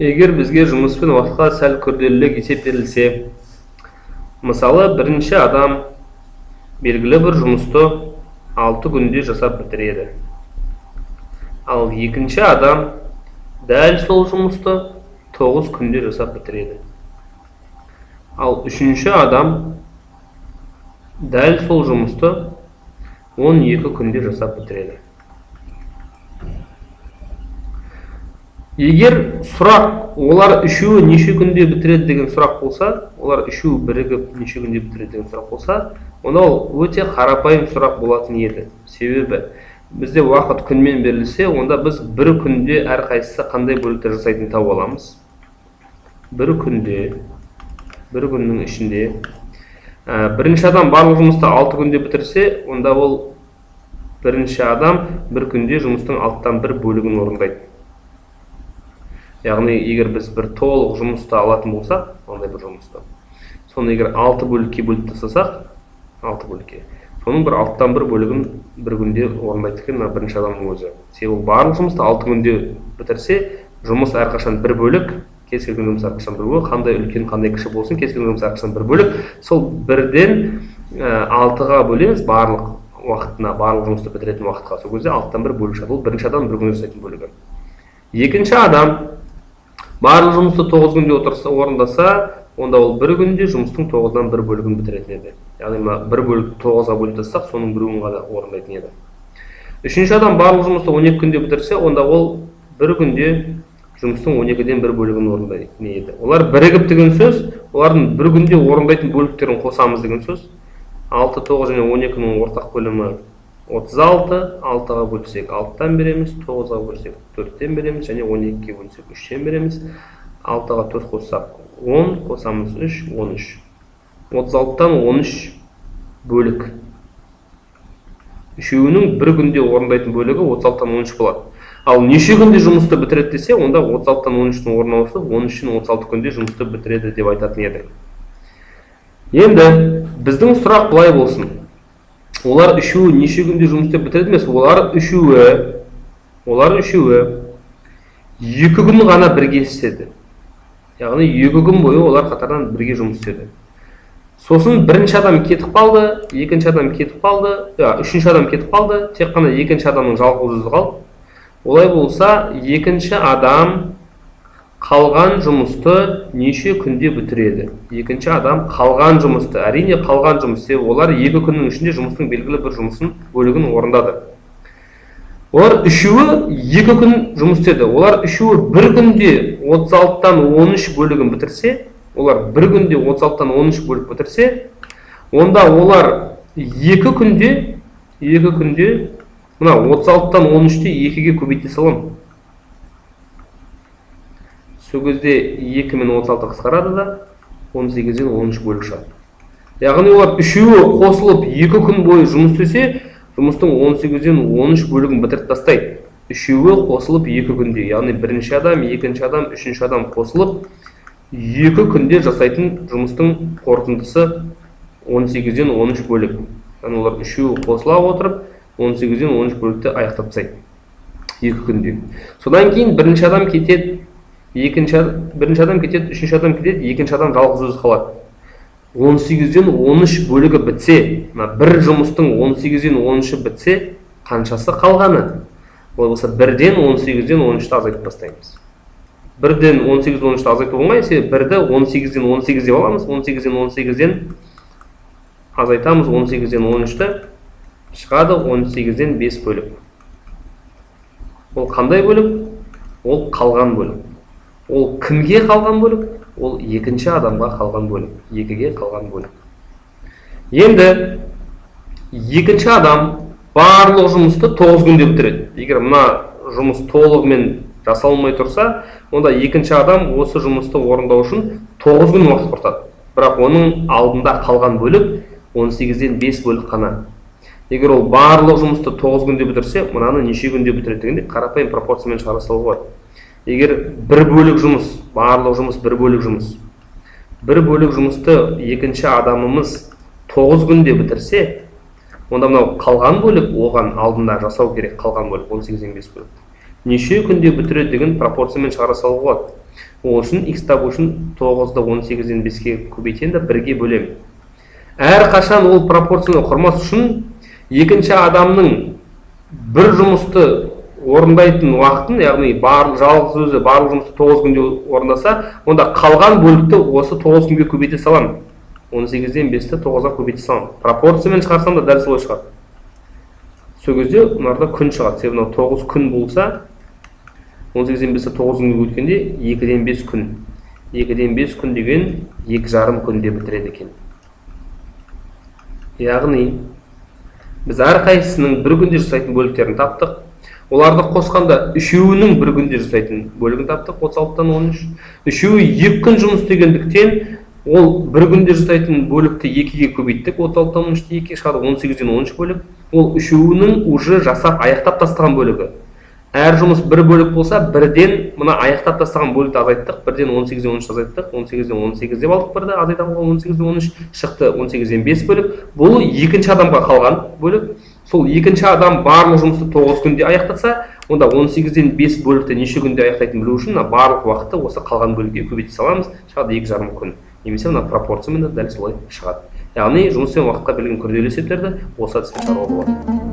Егер бізге жұмыс пен уақытқа сәл күрделілік есеп берілсе, мысалы, бірінші адам белгілі бір жұмысты 6 күнде жасап бітіреді. Ал екінші адам дәл сол жұмысты 9 күнде жасап бітіреді. Ал үшінші адам дәл сол жұмысты 12 күнде жасап бітіреді. Егер сұрақ олар үшеуі неше күнде бітіреді деген сұрақ болса, олар үшеуі бірігіп неше күнде бітіреді деген сұрақ болса, онда ол өте қарапайым сұрақ болатын еді. Себебі бізде уақыт күнмен берілсе, онда біз бір күнде әрқайсысы қандай бөлікті жасайтын тауып аламыз. Бір күнде, бір күннің ішінде бірінші адам барлық жұмысты 6 күнде бітірсе, онда ол бірінші адам бір күнде жұмыстың 6-тан 1 бөлігін орындайды. Яғни, егер біз бір толық жұмысты алатын болсақ, ондай бір жұмысты, соны егер 6 бөлікке бөліп тастасақ, 6 бөлікке, соның бір 6-тан 1 бөлігін бір күнде орындайды екен бірінші адамның өзі. Себебі барлық жұмысты 6 күнде бітірсе, жұмыс әрқашан бір бөлік, кез келген жұмыс әрқашан бір бөлік, қандай үлкен, қандай кіші болсын, кез келген жұмыс әрқашан бір бөлік. Сол бірден 6-ға бөлеміз барлық уақытына, барлық жұмысты бітіретін уақытқа. Сол кезде 6-тан 1 бөлік шығады. Ол бірінші адам бір күнде жасайтын бөлігі. Екінші адам барлық жұмысты 9 күнде орындаса, онда ол бір күнде жұмыстың 9-дан 1 бөлігін бітіретін еді. Яғни бір бөлікті 9-ға бөліп тастасақ, соның біреуін ғана орындайтын еді. Үшінші адам барлық жұмысты 12 күнде бітірсе, онда ол бір күнде жұмыстың 12-ден 1 бөлігін орындайтын еді. Олар бірігіп деген сөз, олардың бір күнде орындайтын бөліктерін қосамыз деген сөз. 6, 9 және 12-нің ортақ бөлімі 36, 6-ға бөлсек 6-тан береміз, 9-ға бөлсек 4-тен береміз, және 12-ге бөлсек 3-тен береміз. 6-ға 4 қоссақ 10, қосамыз 3, 13. 36-тан 13 бөлік. Үшеуінің бір күнде орындайтын бөлігі 36-тан 13 болады. Ал неше күнде жұмысты бітіреді десе, онда 36-тан 13-дің орнына қосып, 13-ін 36 күнде жұмысты бітіреді деп айтатын еді. Енді біздің сұрақ былай болсын. Олар үшеуі неше күнде жұмысты бітіреді емес, олар үшеуі 2 күн ғана бірге істеді. Яғни 2 күн бойы олар қатардан бірге жұмыс істеді. Сосын бірінші адам кетіп қалды, екінші адам кетіп қалды, үшінші адам кетіп қалды, тек қана екінші адамның жалғыз өзі қалды. Олай болса, екінші адам қалған жұмысты неше күнде бітіреді? Екінші адам қалған жұмысты, әрине қалған жұмыс, олар 2 күннің ішінде жұмыстың белгілі бір жұмысын бөлігін орындады. Олар үшеуі 2 күн жұмыс істеді. Олар үшеуі бір күнде 36-тан 13 бөлігін бітірсе, олар бір күнде 36-тан 13 бөлік бітірсе, онда олар 2 күнде, мына 36-тан 13-ті 2-ге көбейте салам. Сол кезде 2 мен 36 қысқарады да 18-ден 13 бөлік шығады. Яғни олар үшеуі қосылып 2 күн бойы жұмыс істесе, жұмыстың 18-ден 13 бөлігін бітіріп тастайды. Үшеуі қосылып 2 күнде, яғни бірінші адам, екінші адам, үшінші адам қосылып 2 күнде жасайтын жұмыстың қорытындысы 18-ден 13 бөлік. Яғни олар үшеуі қосыла отырып 18-ден 13 бөлікті аяқтап тастайды 2 күнде. Содан кейін бірінші адам кетеді, үшінші адам кетеді, екінші адам жалғыз өзі қалады. 18-ден 13 бөлігі бітсе, бір жұмыстың 18-ден 13-і бітсе, қаншасы қалғаны? Ол болса, 1-ден 18-ден 13-ті азайтып бастаймыз. 1-ден 18-ден 13-ті азайтып болмай, 1-ді 18-ден 18 деп аламыз, 18-ден 18-ден азайтамыз, 18-ден 13-ті шығады 18-ден 5 бөлік. Ол қандай бөлік? Ол қалған бөлік. Ол кімге қалған бөлік? Ол екінші адамға қалған бөлік, 2-ге қалған бөлік. Енді екінші адам барлық жұмысты 9 күнде бітіреді. Егер мына жұмыс толығымен жасалмай тұрса, онда екінші адам осы жұмысты орындау үшін 9 күн уақыт құртады. Бірақ оның алдында қалған бөлік 18-ден 5 бөлік қана. Егер ол барлық жұмысты 9 күнде бітірсе, мынаны неше күнде бітіреді дегенде қарапайым пропорциямен шығара салуға болады. Егер бір бөлік жұмыс, барлық жұмыс бір бөлік жұмыс. Бір бөлік жұмысты екінші адамымыз 9 күнде бітірсе, онда мынау қалған бөлік оған алдында жасау керек қалған бөлік 18-ден 5 бөлік. Неше күнде бітіреді деген пропорциямен шығара салуға болады. Ол үшін x табу үшін 9-ды 18-ден 5-ке көбейтемін да 1-ге бөлемін. Әр қашан ол пропорцияны құрмас үшін екінші адамның бір жұмысты орындайтын уақытын, яғни жалғыз өзі барлық жұмысты 9 күнде орындаса, онда қалған бөлікті осы 9 күнге көбейте саламын. 18-ден 5-ті 9-ға көбейте саламын. Пропорциямен шығарсам да дәл солай шығады. Сол кезде мынарда күн шығады. Себебі 9 күн болса, 18-ден 5-ті 9 күнге өткенде 2-ден 5 күн. 2-ден 5 күн деген 2,5 күнде бітіреді екен. Яғни біз әрқайсысының бір күнде жасайтын бөліктерін таптық. Оларды қосқанда үшеуінің бір күнде жасайтын бөлігін таптық, 36-тан 13. Үшеуі 2 күн жұмыс істегендіктен ол бір күнде жасайтын бөлікті 2-ге көбейттік, 36-тан 13-ті 2-ге шығады, 18-ден 13 бөлік. Ол үшеуінің уже жасап аяқтап тастаған бөлігі. Әр жұмыс бір бөлік болса, бірден мына аяқтап тастаған бөлікті азайттық, бірден 18-ден 13 азайттық, 18-ден 18 деп алдық бірді, азайтамға 18-ден 13 шықты, 18-ден 5 бөлік. Бұл екінші адамға қалған бөлік. Сол екінші адам барлық жұмысты 9 күнде аяқтаса, онда 18-ден 5 бөлікті неше күнде аяқтайтын білу үшін барлық уақытты осы қалған бөлікке көбейте саламыз, шығады 2,5 күн. Немесе мына пропорциямен дәл солай шығады. Яғни жұмыс пен уақытқа берілген күрделі есептерді осы әдіспен шығаруға болады.